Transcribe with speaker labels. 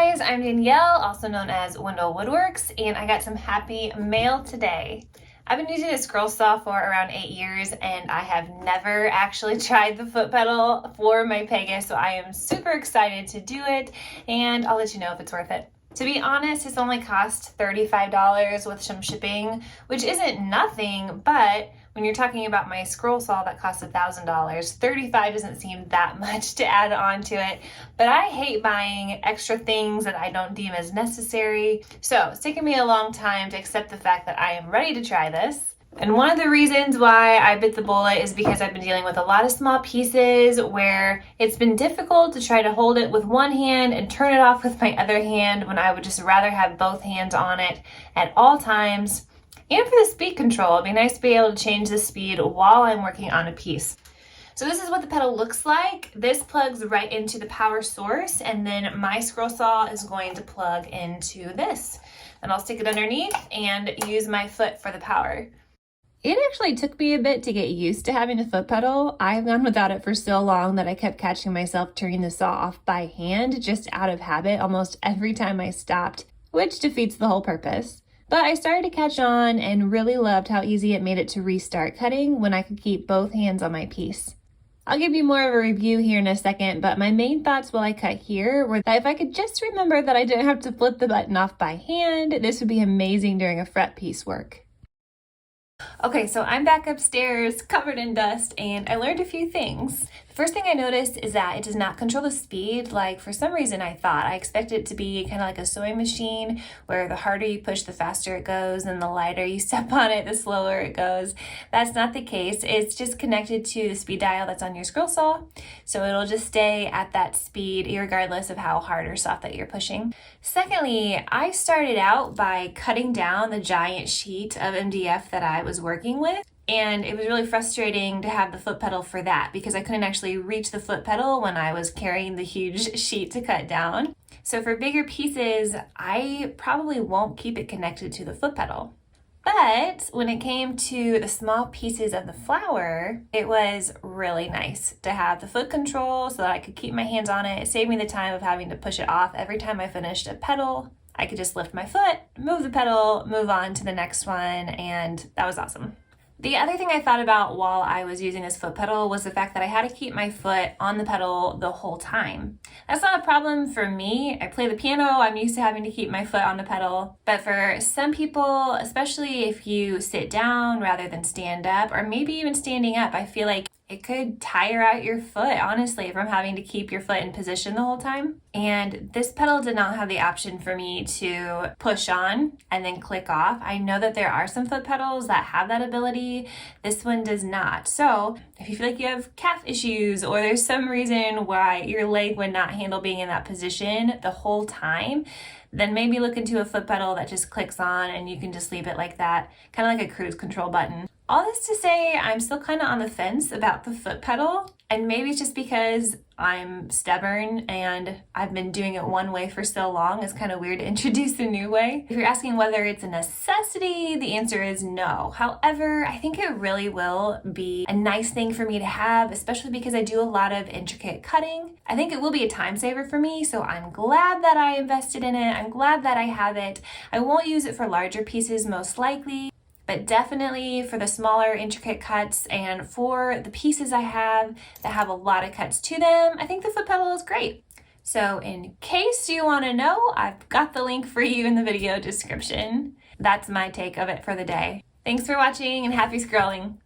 Speaker 1: guys, I'm Danielle, also known as Wendell Woodworks, and I got some happy mail today. I've been using this scroll saw for around 8 years and I have never actually tried the foot pedal for my Pegas, so I am super excited to do it and I'll let you know if it's worth it. To be honest, it's only cost $35 with some shipping, which isn't nothing, but when you're talking about my scroll saw that costs $1,000, $35 doesn't seem that much to add on to it. But I hate buying extra things that I don't deem as necessary. So it's taken me a long time to accept the fact that I am ready to try this. And one of the reasons why I bit the bullet is because I've been dealing with a lot of small pieces where it's been difficult to try to hold it with one hand and turn it off with my other hand when I would just rather have both hands on it at all times. And for the speed control, it'd be nice to be able to change the speed while I'm working on a piece. So this is what the pedal looks like. This plugs right into the power source, and then my scroll saw is going to plug into this. And I'll stick it underneath and use my foot for the power. It actually took me a bit to get used to having a foot pedal. I've gone without it for so long that I kept catching myself turning the saw off by hand just out of habit almost every time I stopped, which defeats the whole purpose. But I started to catch on and really loved how easy it made it to restart cutting when I could keep both hands on my piece. I'll give you more of a review here in a second, but my main thoughts while I cut here were that if I could just remember that I didn't have to flip the button off by hand, this would be amazing during a fret piece work. Okay, so I'm back upstairs covered in dust and I learned a few things. The first thing I noticed is that it does not control the speed like for some reason I thought. I expected it to be kind of like a sewing machine where the harder you push, the faster it goes, and the lighter you step on it, the slower it goes. That's not the case. It's just connected to the speed dial that's on your scroll saw, so it'll just stay at that speed regardless of how hard or soft that you're pushing. Secondly, I started out by cutting down the giant sheet of MDF that I was working with. And it was really frustrating to have the foot pedal for that because I couldn't actually reach the foot pedal when I was carrying the huge sheet to cut down. So for bigger pieces, I probably won't keep it connected to the foot pedal. But when it came to the small pieces of the flower, it was really nice to have the foot control so that I could keep my hands on it. It saved me the time of having to push it off every time I finished a pedal. I could just lift my foot, move the pedal, move on to the next one, and that was awesome. The other thing I thought about while I was using this foot pedal was the fact that I had to keep my foot on the pedal the whole time. That's not a problem for me. I play the piano, I'm used to having to keep my foot on the pedal. But for some people, especially if you sit down rather than stand up, or maybe even standing up, I feel like it could tire out your foot, honestly, from having to keep your foot in position the whole time. And this pedal did not have the option for me to push on and then click off. I know that there are some foot pedals that have that ability. This one does not. So if you feel like you have calf issues or there's some reason why your leg would not handle being in that position the whole time, then maybe look into a foot pedal that just clicks on and you can just leave it like that, kind of like a cruise control button. All this to say, I'm still kind of on the fence about the foot pedal, and maybe it's just because I'm stubborn and I've been doing it one way for so long. It's kind of weird to introduce a new way. If you're asking whether it's a necessity, the answer is no. However, I think it really will be a nice thing for me to have, especially because I do a lot of intricate cutting. I think it will be a time saver for me, so I'm glad that I invested in it. I'm glad that I have it. I won't use it for larger pieces most likely, but definitely for the smaller intricate cuts and for the pieces I have that have a lot of cuts to them, I think the foot pedal is great. So in case you want to know, I've got the link for you in the video description. That's my take of it for the day. Thanks for watching and happy scrolling.